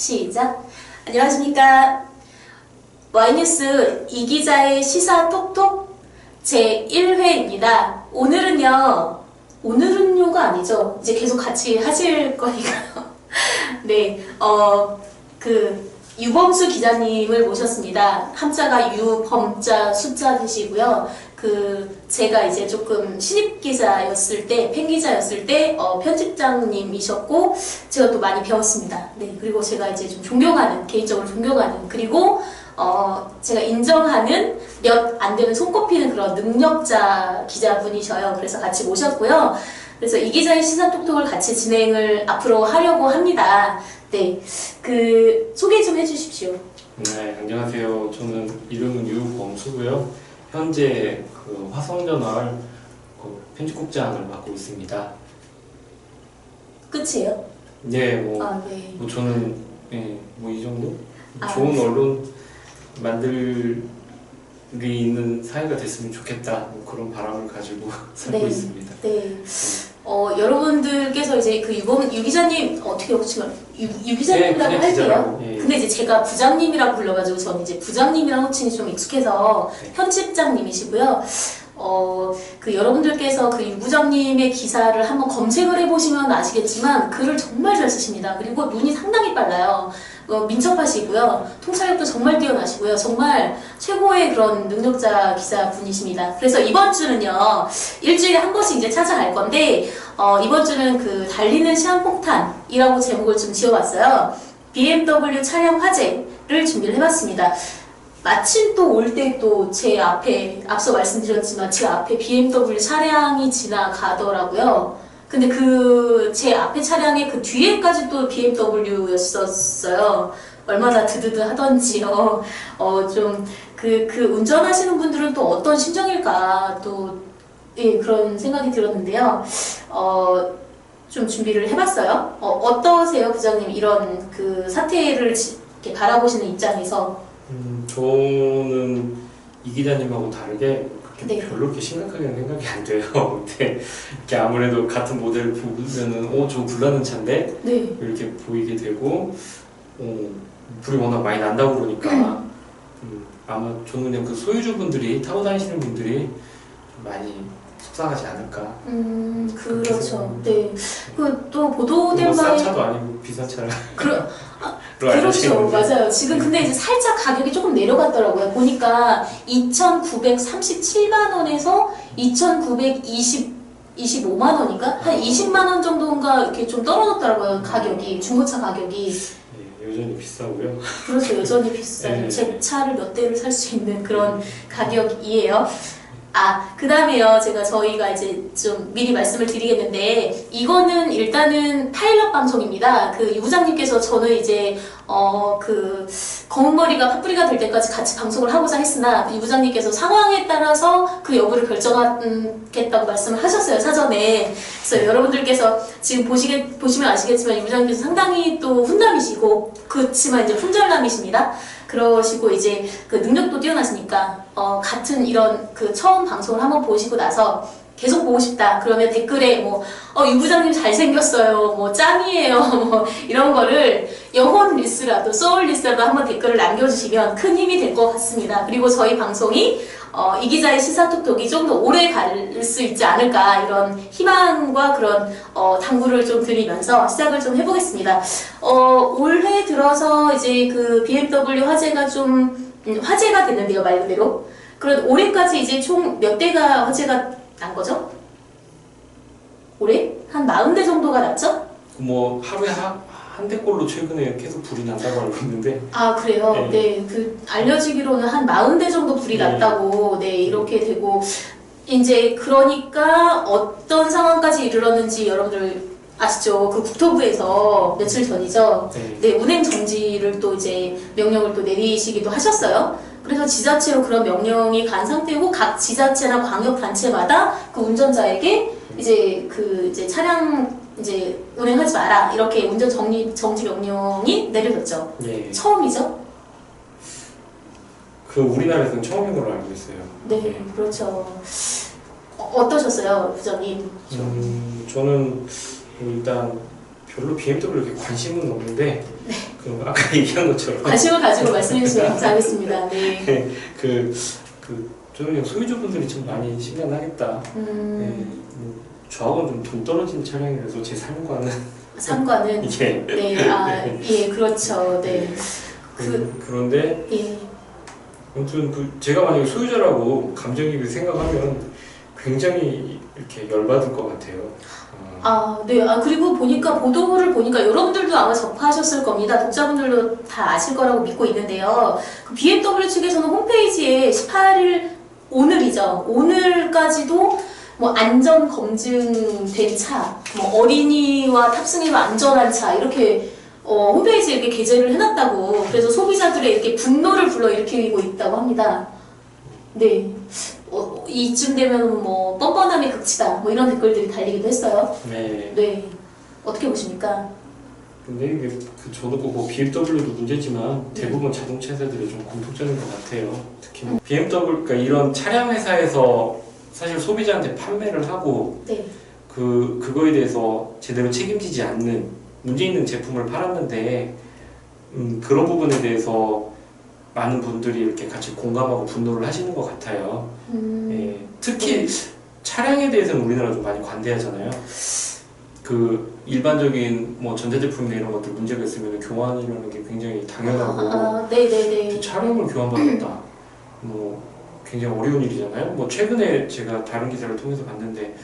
시작! 안녕하십니까. Y뉴스 이기자의 시사 톡톡 제1회입니다. 오늘은요가 아니죠. 이제 계속 같이 하실 거니까요. 네, 유범수 기자님을 모셨습니다. 함자가 유범자 숫자 되시고요. 제가 이제 조금 신입 기자였을 때, 팬 기자였을 때, 편집장님이셨고, 제가 또 많이 배웠습니다. 네, 그리고 제가 이제 좀 개인적으로 존경하는, 그리고, 제가 인정하는 몇 안 되는 손꼽히는 그런 능력자 기자분이셔요. 그래서 같이 모셨고요. 그래서 이 기자의 시사톡톡을 같이 진행을 앞으로 하려고 합니다. 네, 소개 좀 해주십시오. 네, 안녕하세요. 저는 이름은 유범수고요. 현재 화성저널 편집국장을 맡고 있습니다. 끝이에요? 네, 네. 저는 이 정도? 좋은 알았어요. 언론 만들기 있는 사회가 됐으면 좋겠다, 그런 바람을 가지고 살고 있습니다. 네. 여러분들께서 이제 유 기자님 어떻게 호칭을 유 기자님이라고 네, 할게요. 예. 근데 이제 제가 부장님이라고 불러가지고 저는 이제 부장님이라는 호칭이 좀 익숙해서 편집장님이시고요. 여러분들께서 유 부장님의 기사를 한번 검색을 해보시면 아시겠지만 글을 정말 잘 쓰십니다. 그리고 눈이 상당히 빨라요. 민첩하시고요. 통찰력도 정말 뛰어나시고요. 정말 최고의 그런 능력자 기자분이십니다. 그래서 이번 주는요, 일주일에 한 번씩 이제 찾아갈 건데, 이번 주는 달리는 시한폭탄이라고 제목을 좀 지어봤어요. BMW 차량 화재를 준비를 해봤습니다. 마침 또 올 때 또 제 앞에, 앞서 말씀드렸지만 제 앞에 BMW 차량이 지나가더라고요. 근데 제 앞에 차량의 뒤에까지 또 BMW였었어요. 얼마나 드드드 하던지요. 운전하시는 분들은 또 어떤 심정일까 예, 그런 생각이 들었는데요. 좀 준비를 해봤어요. 어떠세요, 부장님? 이런 사태를 이렇게 바라보시는 입장에서. 저는 이 기자님하고 다르게 네. 별로 그렇게 심각하게는 생각이 안 돼요. 근데 이렇게 아무래도 같은 모델을 보면은 저거 불나는 차인데? 네. 이렇게 보이게 되고 불이 워낙 많이 난다고 그러니까 아마 저는 그냥 소유주분들이 타고 다니시는 분들이 좀 많이 속상하지 않을까. 그렇죠. 네. 또 보도된 싼 바에 차도 아니고 비싼 차를 그렇죠. 맞아요. 지금 근데 이제 살짝 가격이 조금 내려갔더라고요. 보니까 2,937만 원에서 2,925만 원인가? 한 20만 원 정도인가 이렇게 좀 떨어졌더라고요. 가격이, 중고차 가격이. 네, 여전히 비싸고요. 그렇죠. 여전히 비싸요. 네. 제 차를 몇 대를 살 수 있는 그런 가격이에요. 그 다음에요. 저희가 이제 좀 미리 말씀을 드리겠는데, 이거는 일단은 파일럿 방송입니다. 유 부장님께서 저는 이제, 검은 머리가 팥뿌리가 될 때까지 같이 방송을 하고자 했으나, 유 부장님께서 상황에 따라서 그 여부를 결정하겠다고 말씀을 하셨어요, 사전에. 그래서 여러분들께서 지금 보시면 아시겠지만, 유 부장님께서 상당히 또 훈남이시고, 그렇지만 이제 훈절남이십니다. 그러시고 이제 능력도 뛰어나시니까 같은 이런 처음 방송을 한번 보시고 나서 계속 보고 싶다 그러면 댓글에 유 부장님 잘생겼어요, 짱이에요, 이런 거를 영혼 리스라도 소울 리스라도 한번 댓글을 남겨주시면 큰 힘이 될 것 같습니다. 그리고 저희 방송이 이 기자의 시사톡톡이 좀 더 오래 갈 수 있지 않을까, 이런 희망과 그런 당부를 좀 드리면서 시작을 좀 해보겠습니다. 올해 들어서 이제 BMW 화재가 좀 화재가 됐는데요, 말 그대로. 그런 올해까지 이제 총 몇 대가 화재가 난 거죠? 올해? 한 40대 정도가 났죠? 하루에 한 대꼴로 최근에 계속 불이 난다고 알고 있는데. 그래요? 네. 알려지기로는 한 40대 정도 불이 네. 났다고, 네, 이렇게 되고, 이제, 그러니까 어떤 상황까지 이르렀는지 여러분들 아시죠? 국토부에서 며칠 전이죠? 네, 운행 정지를 또 이제 명령을 또 내리시기도 하셨어요. 그래서 지자체로 그런 명령이 간 상태고, 각 지자체나 광역단체마다 운전자에게 이제 이제 차량 이제 운행하지 마라, 이렇게 운전 정지 명령이 내려졌죠. 예. 처음이죠? 우리나라에서는 처음인 걸로 알고 있어요. 네, 그렇죠. 어떠셨어요, 부장님? 저는 일단 별로 BMW에 이렇게 관심은 없는데 그 아까 얘기한 것처럼 관심을 가지고 말씀해 주시면 감사하겠습니다. 네. 저는 소유주분들이 좀 많이 심란하겠다. 저하고는 좀 동 떨어진 차량이라서 제 상관은 이게 네, 예, 그렇죠. 네. 그런데 예. 아무튼 제가 만약에 소유자라고 감정이입을 생각하면 굉장히 이렇게 열받을 것 같아요. 네. 그리고 보도를 보니까 여러분들도 아마 접하셨을 겁니다. 독자분들도 다 아실 거라고 믿고 있는데요. 그 BMW 측에서는 홈페이지에 18일, 오늘이죠. 오늘까지도 뭐 안전 검증된 차, 뭐 어린이와 탑승해도 안전한 차 이렇게 홈페이지에 이렇게 게재를 해놨다고. 그래서 소비자들의 이렇게 분노를 불러일으키고 있다고 합니다. 네. 이쯤 되면 뭐 뻔뻔함의 극치다 뭐 이런 댓글들이 달리기도 했어요. 네. 네. 어떻게 보십니까? 근데 이게 저도 뭐 BMW도 문제지만 대부분 자동차 회사들이 좀 공통적인 것 같아요. 특히 뭐 BMW, 그러니까 이런 차량 회사에서 사실 소비자한테 판매를 하고 네. 그거에 대해서 제대로 책임지지 않는 문제 있는 제품을 팔았는데 그런 부분에 대해서 많은 분들이 이렇게 같이 공감하고 분노를 하시는 것 같아요. 예, 특히 차량에 대해서는 우리나라 좀 많이 관대하잖아요. 그 일반적인 뭐 전자제품이나 이런 것들 문제가 있으면 교환이라는 게 굉장히 당연하고 네네네. 차량을 교환받았다. 뭐 굉장히 어려운 일이잖아요. 뭐 최근에 제가 다른 기사를 통해서 봤는데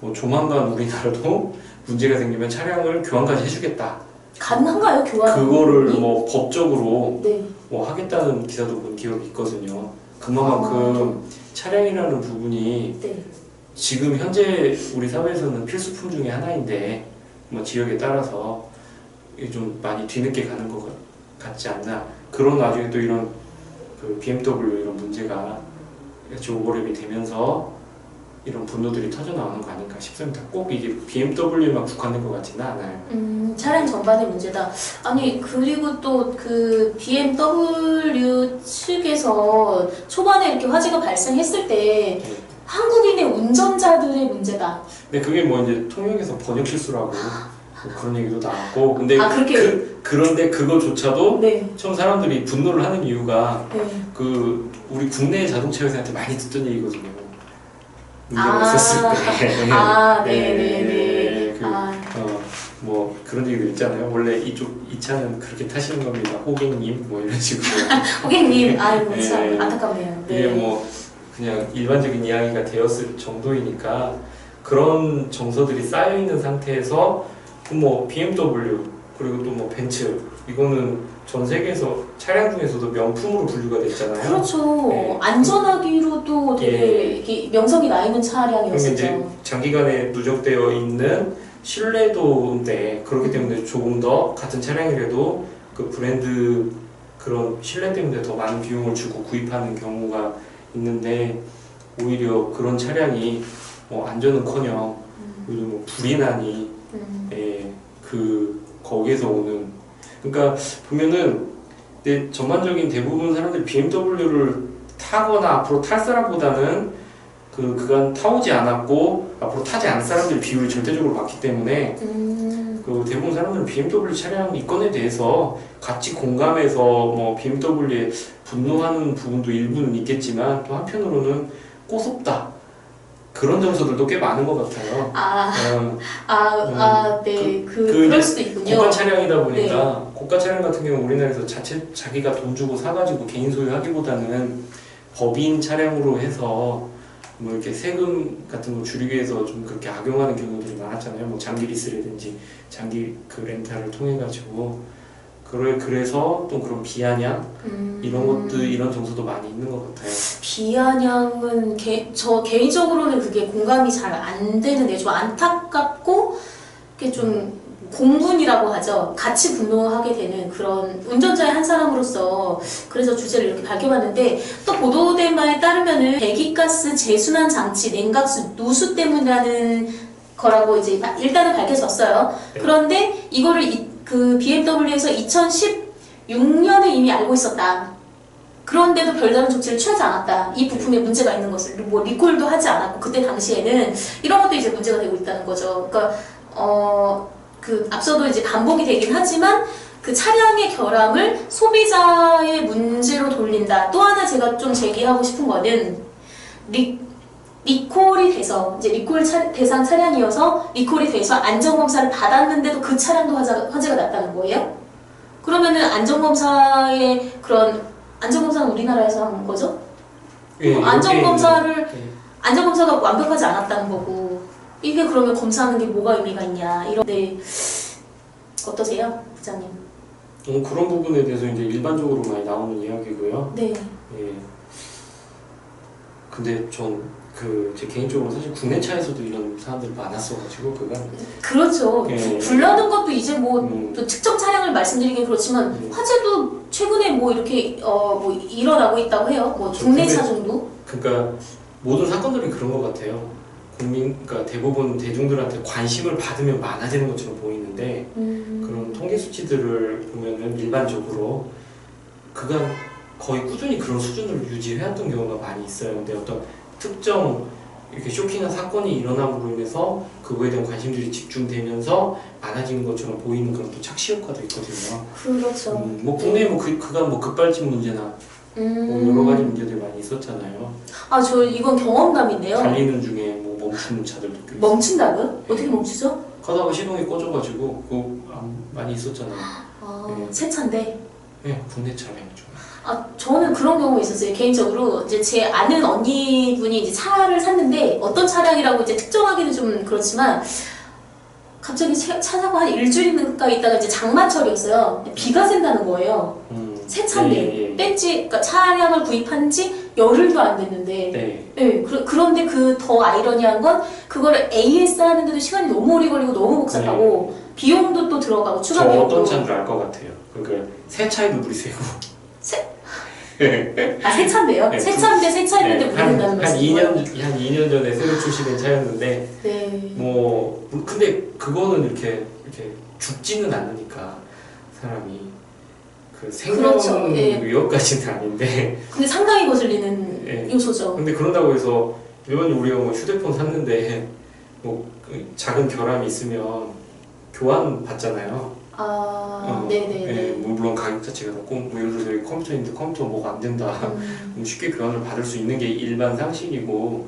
뭐 조만간 우리나라도 문제가 생기면 차량을 교환까지 해주겠다. 가능한가요, 교환? 그거를 뭐 법적으로 네. 뭐 하겠다는 기사도 본 기억이 있거든요. 그만큼 차량이라는 부분이 네. 지금 현재 우리 사회에서는 필수품 중에 하나인데 뭐 지역에 따라서 이게 좀 많이 뒤늦게 가는 것 같지 않나. 그런 와중에 또 이런 그 BMW 이런 문제가 오버랩이 되면서 이런 분노들이 터져나오는 거 아닌가 싶습니다. 꼭 이게 BMW에만 국한된 것 같지는 않아요. 차량 전반의 문제다. 아니, 그리고 또 그 BMW 측에서 초반에 이렇게 화재가 발생했을 때 한국인의 운전자들의 문제다. 근데 그게 뭐 이제 통역에서 번역 실수라고 뭐 그런 얘기도 나왔고, 근데 그런데 그거조차도 네. 처음 사람들이 분노를 하는 이유가 네. 우리 국내 자동차 회사한테 많이 듣던 얘기거든요. 문제가 있었을 때. 네네네. 뭐 그런 얘기도 있잖아요. 원래 이 차는 그렇게 타시는 겁니다. 호객님 뭐 이런 식으로. 호객님, 아이고 참 안타깝네요. 네. 이게 뭐 그냥 일반적인 이야기가 되었을 정도이니까 그런 정서들이 쌓여 있는 상태에서 뭐 BMW 그리고 또 뭐 벤츠 이거는 전 세계에서 차량 중에서도 명품으로 분류가 됐잖아요. 그렇죠. 네. 안전하기로도 되게 이렇게 명성이 나 있는 차량이었었죠. 이제 장기간에 누적되어 있는 신뢰도인데 그렇기 때문에 조금 더 같은 차량이라도 그 브랜드 그런 신뢰 때문에 더 많은 비용을 주고 구입하는 경우가 있는데 오히려 그런 차량이 뭐 안전은커녕 요즘 뭐 불이 나니 거기에서 오는 그러니까 보면은 전반적인 대부분 사람들이 BMW를 타거나 앞으로 탈 사람보다는 그간 타오지 않았고 앞으로 타지 않을 사람들 비율이 절대적으로 많기 때문에 그 대부분 사람들은 BMW 차량 이권에 대해서 같이 공감해서 뭐 BMW에 분노하는 부분도 일부는 있겠지만 또 한편으로는 꼬숩다 그런 정서들도 꽤 많은 것 같아요. 네, 그럴 수도 있군요. 고가 차량이다 보니까 고가 차량 같은 경우 우리나라에서 자기가 돈 주고 사가지고 개인 소유하기보다는 법인 차량으로 해서 뭐 이렇게 세금 같은 거 줄이기 위해서 좀 그렇게 악용하는 경우들이 많았잖아요. 뭐 장기 리스라든지 장기 그 렌탈을 통해 가지고 그래서 또 그런 비아냥 이런 것들 이런 정서도 많이 있는 것 같아요. 비아냥은 저 개인적으로는 그게 공감이 잘 안 되는데 좀 안타깝고 그게 좀 공분이라고 하죠. 같이 분노하게 되는 그런 운전자의 한 사람으로서 그래서 주제를 이렇게 밝혀봤는데 또 보도된 바에 따르면은 배기가스 재순환 장치 냉각수 누수 때문이라는 거라고 이제 일단은 밝혀졌어요. 네. 그런데 이거를 그 BMW에서 2016년에 이미 알고 있었다. 그런데도 별다른 조치를 취하지 않았다. 이 부품에 문제가 있는 것을 뭐 리콜도 하지 않았고 그때 당시에는 이런 것도 이제 문제가 되고 있다는 거죠. 그러니까 앞서도 이제 반복이 되긴 하지만 그 차량의 결함을 소비자의 문제로 돌린다. 또 하나 제가 좀 제기하고 싶은 거는 리콜이 돼서 이제 리콜 대상 차량이어서 리콜이 돼서 안전검사를 받았는데도 그 차량도 화재가 났다는 거예요? 그러면은 안전검사의 그런 안전검사는 우리나라에서 하는 거죠? 예, 안전검사를 예. 안전검사가 완벽하지 않았다는 거고 이게 그러면 검사하는 게 뭐가 의미가 있냐 이런데 어떠세요, 부장님? 그런 부분에 대해서 이제 일반적으로 많이 나오는 이야기고요. 네. 예. 근데 제 개인적으로 사실 국내 차에서도 이런 사람들이 많았어가지고 그렇죠. 예. 불나는 것도 이제 뭐 음. 특정 차량을 말씀드리긴 그렇지만 화재도 최근에 뭐 이렇게 뭐 일어나고 있다고 해요. 뭐 국내 차 정도? 그러니까 모든 사건들이 그런 것 같아요. 그러니까 대부분 대중들한테 관심을 받으면 많아지는 것처럼 보이는데 그런 통계 수치들을 보면은 일반적으로 그간 거의 꾸준히 그런 수준을 유지해왔던 경우가 많이 있어요. 근데 어떤 특정 이렇게 쇼킹한 사건이 일어남으로 인해서 그거에 대한 관심들이 집중되면서 많아지는 것처럼 보이는 그런 또 착시 효과도 있거든요. 그렇죠. 뭐 국내에 그간 뭐 급발진 문제나 뭐 여러 가지 문제들 많이 있었잖아요. 아, 저 이건 경험담인데요. 달리는 중에 뭐 멈추는 차들도 꽤 멈춘다고요? 어떻게 멈추죠? 가다가 시동이 꺼져가지고 그거 많이 있었잖아요. 네. 새 차인데. 네, 국내 차량 중. 아, 저는 그런 경우 있었어요. 개인적으로 이제 제 아는 언니분이 이제 차를 샀는데 어떤 차량이라고 이제 특정하기는 좀 그렇지만 갑자기 차 사고 한 일주일 가까이 있다가 이제 장마철이었어요. 비가 샌다는 거예요. 새 차인데 그러니까 차량을 구입한 지 열흘도 안 됐는데 그런데 그 더 아이러니한 건 그거를 AS 하는데도 시간이 너무 오래 걸리고 너무 복잡하고 비용도 또 들어가고 추가 비용도. 어떤 차인 줄 알 것 같아요. 그러니까 새 차에도 물이 새고 새 차인데요? 네, 새 차인데 새 차인데 물이 된다는 말씀이에요? 한 2년 전에 새로 출시된 차였는데 뭐 근데 그거는 이렇게 죽지는 않으니까 사람이 그 생명 그렇죠. 위협까지는 아닌데 근데 상당히 거슬리는 요소죠. 근데 그런다고 해서 일반적으로 우리가 뭐 휴대폰 샀는데 뭐 작은 결함이 있으면 교환 받잖아요. 네네네. 물론 가격 자체가 높고 뭐 예를 들어서 여기 컴퓨터인데 컴퓨터 뭐가 안 된다. 쉽게 교환을 받을 수 있는 게 일반 상식이고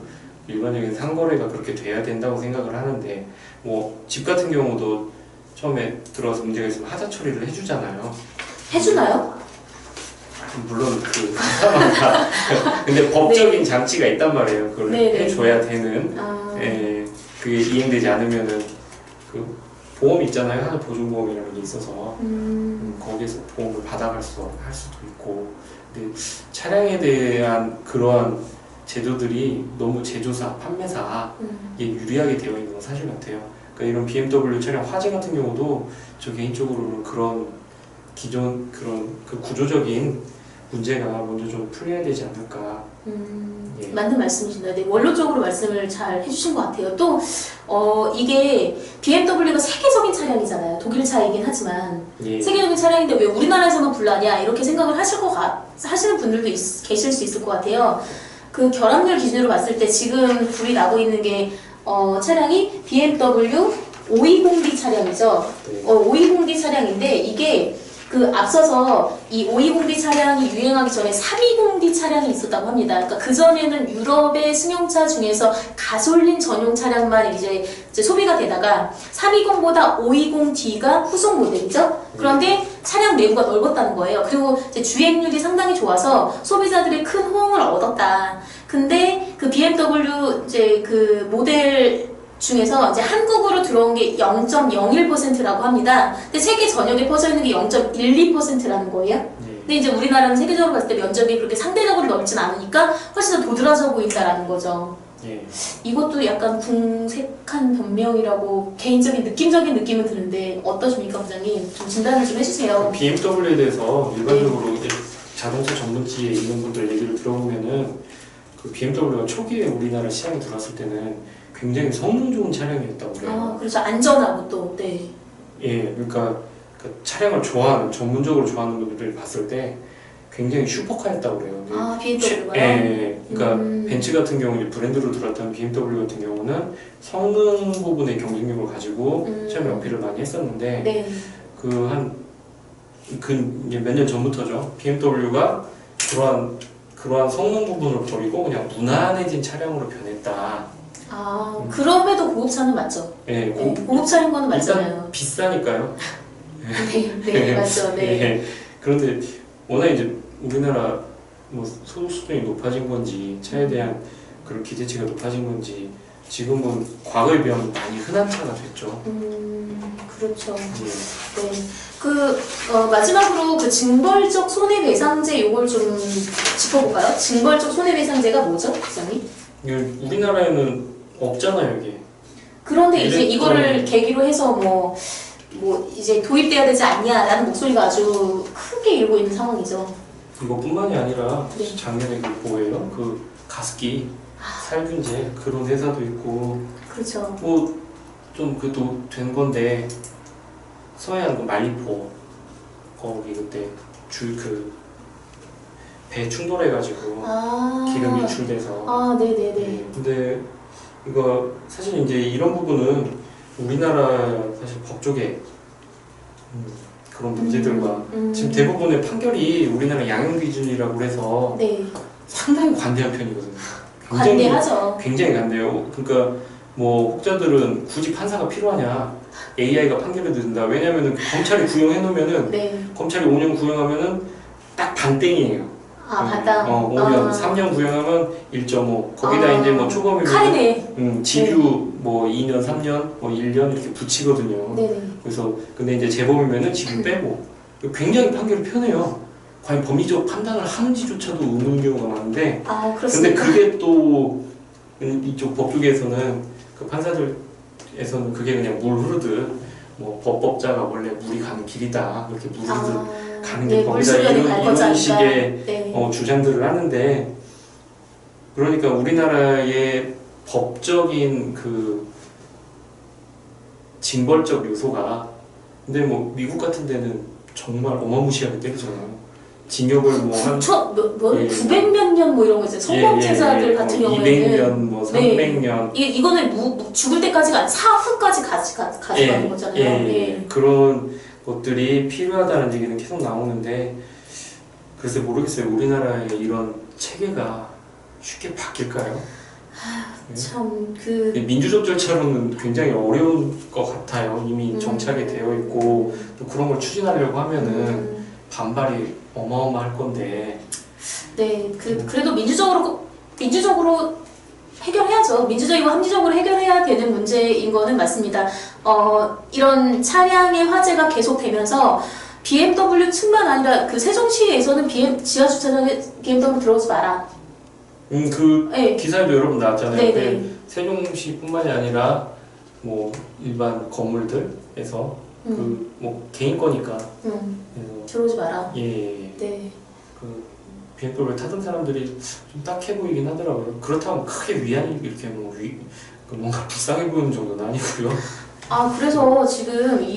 일반적인 상거래가 그렇게 돼야 된다고 생각을 하는데 뭐 집 같은 경우도 처음에 들어와서 문제가 있으면 하자 처리를 해주잖아요. 해주나요? 물론 그 사람마다 근데 법적인 장치가 있단 말이에요. 그걸 해줘야 되는. 그게 이행되지 않으면은 그 보험 있잖아요. 하나 보증보험이라는 게 있어서 거기에서 보험을 할 수도 있고. 근데 차량에 대한 그러한 제도들이 너무 제조사, 판매사에 유리하게 되어 있는 건 사실 같아요. 그러니까 이런 BMW 차량 화재 같은 경우도 저 개인적으로는 그런 기존 그 구조적인 문제가 먼저 좀 풀려야 되지 않을까. 맞는 말씀이신데 원론적으로 말씀을 잘 해주신 것 같아요. 또 이게 BMW가 세계적인 차량이잖아요. 독일 차이긴 하지만 세계적인 차량인데 왜 우리나라에서만 불나냐 이렇게 생각을 하시는 분들도 계실 수 있을 것 같아요. 그 결함률 기준으로 봤을 때 지금 불이 나고 있는 게 차량이 BMW 520D 차량이죠. 520D 차량인데 이게 그 앞서서 이 520D 차량이 유행하기 전에 320D 차량이 있었다고 합니다. 그러니까 그 전에는 유럽의 승용차 중에서 가솔린 전용 차량만 이제 소비가 되다가 320보다 520D가 후속 모델이죠. 그런데 차량 내부가 넓었다는 거예요. 그리고 이제 주행률이 상당히 좋아서 소비자들의 큰 호응을 얻었다. 근데 그 BMW 이제 그 모델 중에서 이제 한국으로 들어온 게 0.01%라고 합니다. 근데 세계 전역에 퍼져 있는 게 0.12%라는 거예요. 근데 이제 우리나라는 세계적으로 봤을 때 면적이 그렇게 상대적으로 넓진 않으니까 훨씬 더 도드라져 보인다라는 거죠. 이것도 약간 궁색한 변명이라고 개인적인 느낌적인 느낌은 드는데 어떠십니까, 부장님? 좀 진단을 좀 해주세요. BMW에 대해서 일반적으로 이제 자동차 전문지에 있는 분들 얘기를 들어보면은 그 BMW가 초기에 우리나라 시장에 들어왔을 때는 굉장히 성능 좋은 차량이었다고 그래요. 그렇죠. 안전하고 또, 그러니까 그 차량을 전문적으로 좋아하는 분들을 봤을 때 굉장히 슈퍼카였다고 그래요. BMW가요? 그러니까 벤츠 같은 경우 이제 브랜드로 들어왔던 BMW 같은 경우는 성능 부분의 경쟁력을 가지고 시험 연피를 많이 했었는데 그 한 이제 몇 년 전부터죠. BMW가 그러한 성능 부분을 버리고 그냥 무난해진 차량으로 변했다. 아, 그럼에도 고급차는 맞죠? 예, 네, 고급차인 거는 맞잖아요. 일단 비싸니까요. 네, 네, 맞죠. 네. 예. 그런데 워낙 이제 우리나라 뭐 소득 수준이 높아진 건지 차에 대한 그런 기대치가 높아진 건지 지금은 과거에 비하면 많이 흔한 차가 됐죠. 그렇죠. 예. 네. 마지막으로 그 징벌적 손해배상제 요걸 좀 짚어볼까요? 징벌적 손해배상제가 뭐죠, 부장님? 우리나라에는 없잖아요, 이게. 그런데 이제 일렉트로닉. 이거를 계기로 해서 뭐 이제 도입돼야 되지 않냐라는 목소리가 아주 크게 일고 있는 상황이죠. 이것뿐만이 아니라 네. 작년에 그 뭐예요? 그 가습기 살균제 그런 회사도 있고 그렇죠. 뭐 좀 그래도 된 건데 서해안 그 말리포 거기 그때 배 충돌해가지고 기름 유출돼서 아, 네네네. 네. 근데 이거 사실 이제 이런 부분은 우리나라 사실 법조계 그런 문제들과 지금 대부분의 판결이 우리나라 양형 기준이라고 해서 네. 상당히 관대한 편이거든요. 관대하죠. 굉장히 관대해요. 그러니까 뭐 혹자들은 굳이 판사가 필요하냐? AI가 판결을 내린다. 왜냐면은 검찰이 구형해 놓으면은 네. 검찰이 5년 구형하면은 딱 반땡이에요. 아, 반당. 5년, 3년 구형하면 1.5. 거기다 이제 뭐 초범이면 칼이네. 징유 뭐 2년, 3년, 뭐 1년 이렇게 붙이거든요. 네네. 그래서 근데 이제 재범이면은 징유 빼고 굉장히 판결이 편해요. 과연 법리적 판단을 하는지조차도 의문인 경우가 많은데 아, 근데 그렇습니까? 그게 또 이쪽 법조계에서는 그 판사들에서는 그게 그냥 물 흐르듯 뭐 법자가 원래 물이 가는 길이다 그렇게 물 흐르듯 가는 게 네, 법이다 물수련이 갈 이런 거잖아요. 식의 네. 주장들을 하는데 그러니까 우리나라의 법적인 그 징벌적 요소가 근데 뭐 미국 같은 데는 정말 어마무시하게 때리잖아요. 징역을 뭐한 900몇 년 뭐 이런 거 있어요. 성범죄자들 같은 경우에는 200년, 뭐 300년. 이거는 죽을 때까지가 아니라 사후까지 가져가는 거잖아요. 예. 그런 것들이 필요하다는 얘기는 계속 나오는데 글쎄 모르겠어요. 우리나라의 이런 체계가 쉽게 바뀔까요? 민주적 절차로는 굉장히 어려운 것 같아요. 이미 정착이 되어 있고 또 그런 걸 추진하려고 하면은 반발이 어마어마할 건데. 네, 그래도 민주적으로 해결해야죠. 민주적이고 합리적으로 해결해야 되는 문제인 거는 맞습니다. 이런 차량의 화재가 계속되면서 BMW뿐만 아니라 그 세종시에서는 지하 주차장에 BMW 들어오지 마라. 네. 기사에도 여러 번 나왔잖아요. 네네. 세종시뿐만이 아니라 뭐 일반 건물들에서 뭐 개인 거니까. 들어오지 마라. 예. 네. BMW 타던 사람들이 좀 딱해 보이긴 하더라고요. 그렇다고 크게 위안이 이렇게 뭔가 불쌍해 보이는 정도는 아니고요. 그래서 지금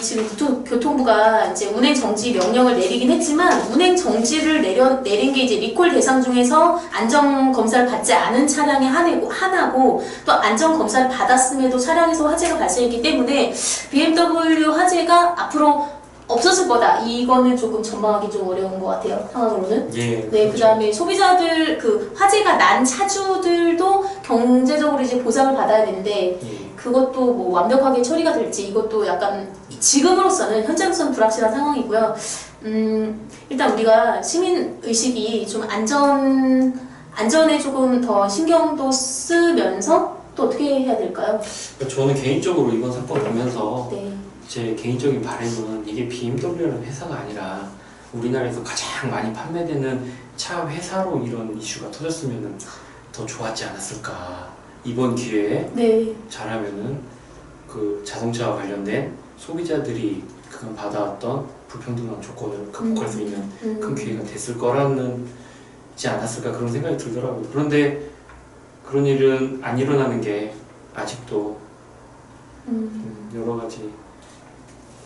지금 교통부가 이제 운행 정지 명령을 내리긴 했지만 운행 정지를 내린 게 이제 리콜 대상 중에서 안전 검사를 받지 않은 차량에 하나고 또 안전 검사를 받았음에도 차량에서 화재가 발생했기 때문에 BMW 화재가 앞으로 없어질 거다. 이거는 조금 전망하기 좀 어려운 것 같아요. 상황으로는. 예. 네, 그렇죠. 그다음에 소비자들 화재가 난 차주들도 경제적으로 이제 보상을 받아야 되는데 그것도 뭐 완벽하게 처리가 될지 이것도 약간 지금으로서는 현재로서는 불확실한 상황이고요. 일단 우리가 시민 의식이 좀 안전에 조금 더 신경도 쓰면서 또 어떻게 해야 될까요? 저는 개인적으로 이번 사건 보면서 네. 제 개인적인 바람은 이게 BMW라는 회사가 아니라 우리나라에서 가장 많이 판매되는 차 회사로 이런 이슈가 터졌으면 더 좋았지 않았을까. 이번 기회에 잘하면은 그 자동차와 관련된 소비자들이 그간 받아왔던 불평등한 조건을 극복할 수 있는 큰 기회가 됐을 거라는지 않았을까 그런 생각이 들더라고요. 그런데 그런 일은 안 일어나는 게 아직도 여러 가지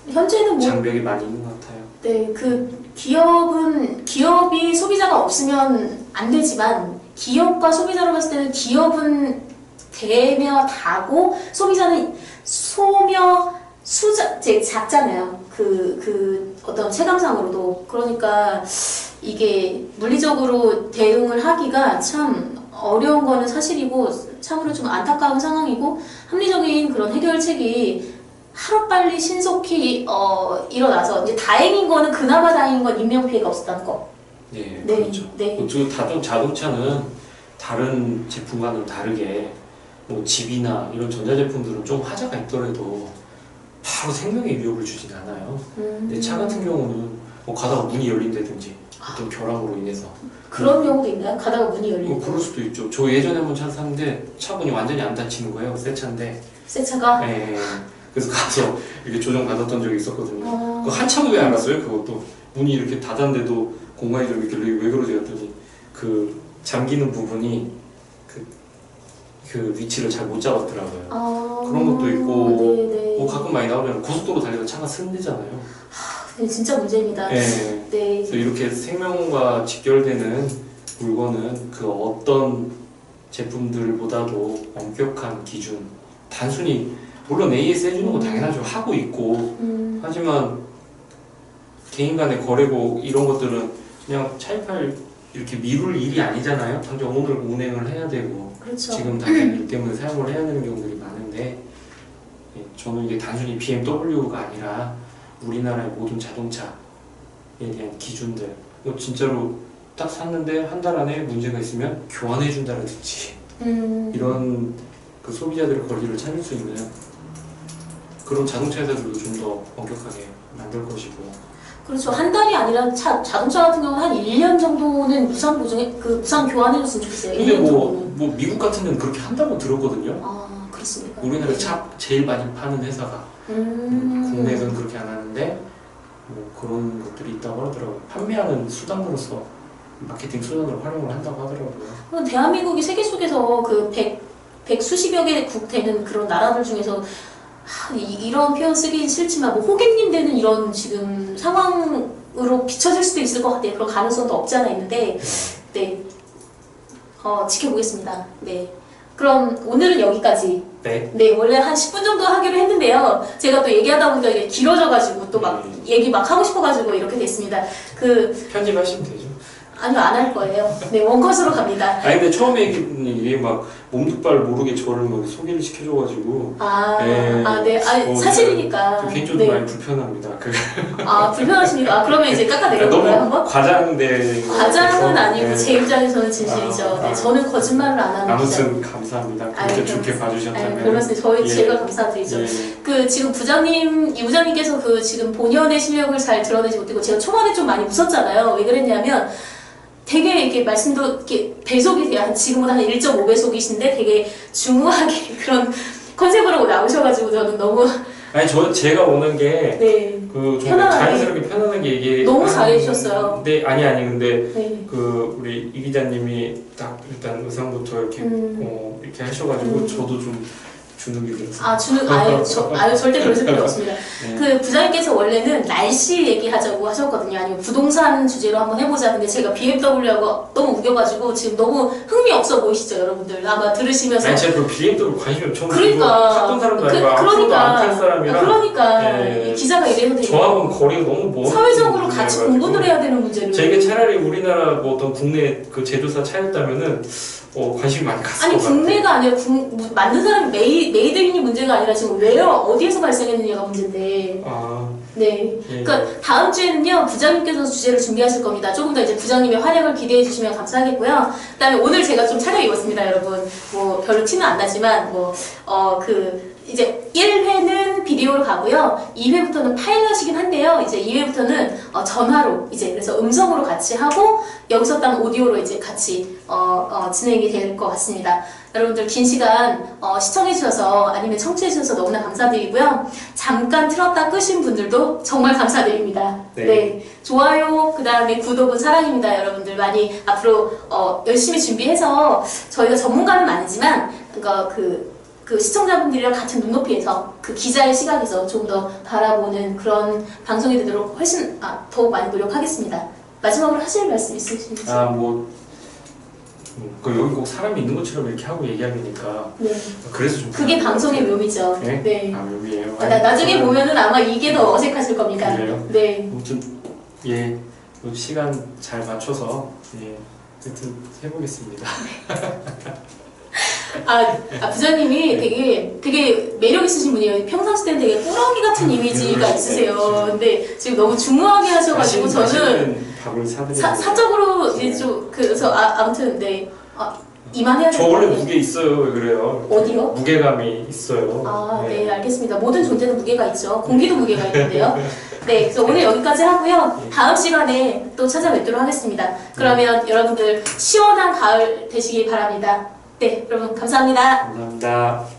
현재는 장벽이 많이 있는 것 같아요. 네, 기업이 소비자가 없으면 안 되지만 기업과 소비자로 봤을 때는 기업은 대며 다고 소비자는 작잖아요. 어떤 체감상으로도. 그러니까 이게 물리적으로 대응을 하기가 참 어려운 거는 사실이고, 참으로 좀 안타까운 상황이고, 합리적인 그런 해결책이 하루빨리 신속히, 일어나서, 이제 다행인 거는, 그나마 다행인 건 인명피해가 없었다는 거. 네, 네, 그렇죠. 네. 자동차는 다른 제품과는 다르게 뭐 집이나 이런 전자제품들은 좀 화재가 있더라도 바로 생명에 위협을 주진 않아요. 근데 차 같은 경우는 뭐 가다가 문이 열린다든지 어떤 결함으로 인해서 그런 경우도 있나요? 가다가 문이 열리고. 그럴 수도 있죠. 저 예전에 한번 차 샀는데 차 문이 완전히 안 닫히는 거예요. 새 차인데. 새 차가? 네. 그래서 가서 이렇게 조정 받았던 적이 있었거든요. 그 어... 한참 후에 알았어요. 그것도 문이 이렇게 닫았는데도 공간이 좀 있길래 왜 그러지 했더니 그 잠기는 부분이 그 위치를 잘 못 잡았더라고요. 그런 것도 있고 네네. 뭐 가끔 많이 나오면 고속도로 달리다 차가 스는데잖아요. 네, 진짜 문제입니다. 네. 네. 그래서 이렇게 생명과 직결되는 물건은 그 어떤 제품들보다도 엄격한 기준, 단순히 물론 AS 해주는 거 당연하죠. 하고 있고 하지만 개인 간의 거래고 이런 것들은 그냥 차입할 이렇게 미룰 일이 아니잖아요. 당장 오늘 운행을 해야 되고 그렇죠. 지금 당장 일 때문에 사용을 해야 되는 경우들이 많은데 저는 이게 단순히 BMW가 아니라 우리나라의 모든 자동차에 대한 기준들 뭐 진짜로 딱 샀는데 한 달 안에 문제가 있으면 교환해 준다든지 이런 그 소비자들의 권리를 찾을 수 있는 그런 자동차 회사들도 좀 더 엄격하게 만들 것이고. 그렇죠. 한 달이 아니라 자동차 같은 경우는 한 1년 정도는 무상 보증에, 무상 교환해줬으면 좋겠어요. 근데 1년 정도는. 뭐 미국 같은 데는 그렇게 한다고 들었거든요. 아, 그렇습니까? 우리나라 네. 차 제일 많이 파는 회사가. 국내에서는 그렇게 안 하는데, 뭐 그런 것들이 있다고 하더라고요. 판매하는 수단으로서, 마케팅 수단으로 활용을 한다고 하더라고요. 그럼 대한민국이 세계 속에서 그 백수십여 개국 되는 그런 나라들 중에서 이런 표현 쓰긴 싫지만 뭐 호객님 되는 이런 지금 상황으로 비춰질 수도 있을 것 같아요. 그런 가능성도 없지 않아 있는데, 네, 지켜보겠습니다. 네, 그럼 오늘은 여기까지. 네. 네, 원래 한 10분 정도 하기로 했는데요. 제가 또 얘기하다 보니까 이게 길어져가지고 또 막 얘기 막 하고 싶어가지고 이렇게 됐습니다. 편집하시면 되죠. 아니요, 안 할 거예요. 네, 원컷으로 갑니다. 아니 근데 처음에 이게 막 몸둘바를 모르게 저를 막 소개를 시켜줘가지고 네, 사실이니까. 개인적으로 네. 많이 불편합니다. 불편하십니까? 그러면 이제 깎아내려볼까요, 너무 한번? 과장된 과장은 아니고 네. 제 입장에서는 진실이죠. 네, 저는 거짓말을 안 하는 아무튼 감사합니다. 그렇게 좋게 봐주셨다면. 그렇습니다. 제가 감사드리죠. 지금 이 부장님께서 지금 본연의 실력을 잘 드러내지 못했고, 제가 초반에 좀 많이 웃었잖아요. 왜 그랬냐면, 되게 이렇게 말씀도 이렇게 배속이 돼요. 지금보다 한 1.5배속이신데 되게 중후하게 그런 컨셉으로 나오셔가지고 저는 너무. 아니, 제가 오는 게. 네. 좀 자연스럽게 편안하게 얘기. 너무 잘해주셨어요. 네, 근데. 네. 우리 이 기자님이 딱 일단 의상부터 이렇게, 이렇게 하셔가지고 저도 좀 주눅이 들었어요. 절대 그러실 필요 없습니다. 네. 부장님께서 원래는 날씨 얘기하자고 하셨거든요. 아니면 부동산 주제로 한번 해보자. 근데 제가 BMW하고 너무 우겨가지고 지금 너무 흥미 없어 보이시죠, 여러분들? 아마 들으시면서. 아니, 제가 BMW 관심이 엄청 그러니까. 탔던 사람도 아니고 앞으로도 안 탈 사람이라. 그러니까. 기자가 이래도 되고. 저하고는 거리가 너무 먼. 사회적으로 같이 공부를 해야 되는 문제를. 제가 차라리 우리나라 뭐 어떤 국내 그 제조사 차였다면은 관심이 많이 갔을 것 같아요. 국내가 아니라 만든 사람이 메이드인이 문제가 아니라 지금 어디에서 발생했느냐가 문제인데. 네. 그러니까 다음 주에는요, 부장님께서 주제를 준비하실 겁니다. 조금 더 이제 부장님의 활약을 기대해 주시면 감사하겠고요. 그다음에 오늘 제가 좀 차려입었습니다, 여러분. 뭐 별로 티는 안 나지만 이제 1회는 비디오로 가고요. 2회부터는 파일럿이긴 한데요. 이제 2회부터는 전화로 그래서 음성으로 같이 하고 여기서 딴 오디오로 이제 같이 진행이 될 것 같습니다. 여러분들 긴 시간 시청해주셔서 아니면 청취해주셔서 너무나 감사드리고요. 잠깐 틀었다 끄신 분들도 정말 감사드립니다. 네. 좋아요, 그 다음에 구독은 사랑입니다. 여러분들 많이 앞으로 열심히 준비해서 저희가 전문가는 아니지만 그 시청자분들이랑 같은 눈높이에서 그 기자의 시각에서 좀 더 바라보는 그런 방송이 되도록 훨씬 더욱 많이 노력하겠습니다. 마지막으로 하실 말씀 있으신지? 그 여기 꼭 사람이 있는 것처럼 이렇게 하고 얘기하니까 네. 그래서 좀 그게 방송의 묘미죠. 네? 네. 아 묘미예요. 나중에 보면은 아마 이게 더 어색하실 겁니다. 그래요? 네. 아무튼 예, 또 시간 잘 맞춰서 예, 하여튼 해보겠습니다. 부장님이 되게 매력 있으신 분이에요. 평상시 때는 되게 꾸러기 같은 이미지가 있으세요. 근데 지금 너무 중후하게 하셔가지고 저는 밥을 사드리고 사적으로 이제 좀 그래서 아무튼 네. 이만해야 저 될 것 원래 같아요. 무게 있어요. 왜 그래요? 어디요? 무게감이 있어요. 네, 알겠습니다. 모든 존재는 무게가 있죠. 공기도 무게가 있는데요. 네, 그래서 오늘 여기까지 하고요. 다음 시간에 또 찾아뵙도록 하겠습니다. 그러면 여러분들 시원한 가을 되시길 바랍니다. 네, 여러분 감사합니다. 감사합니다.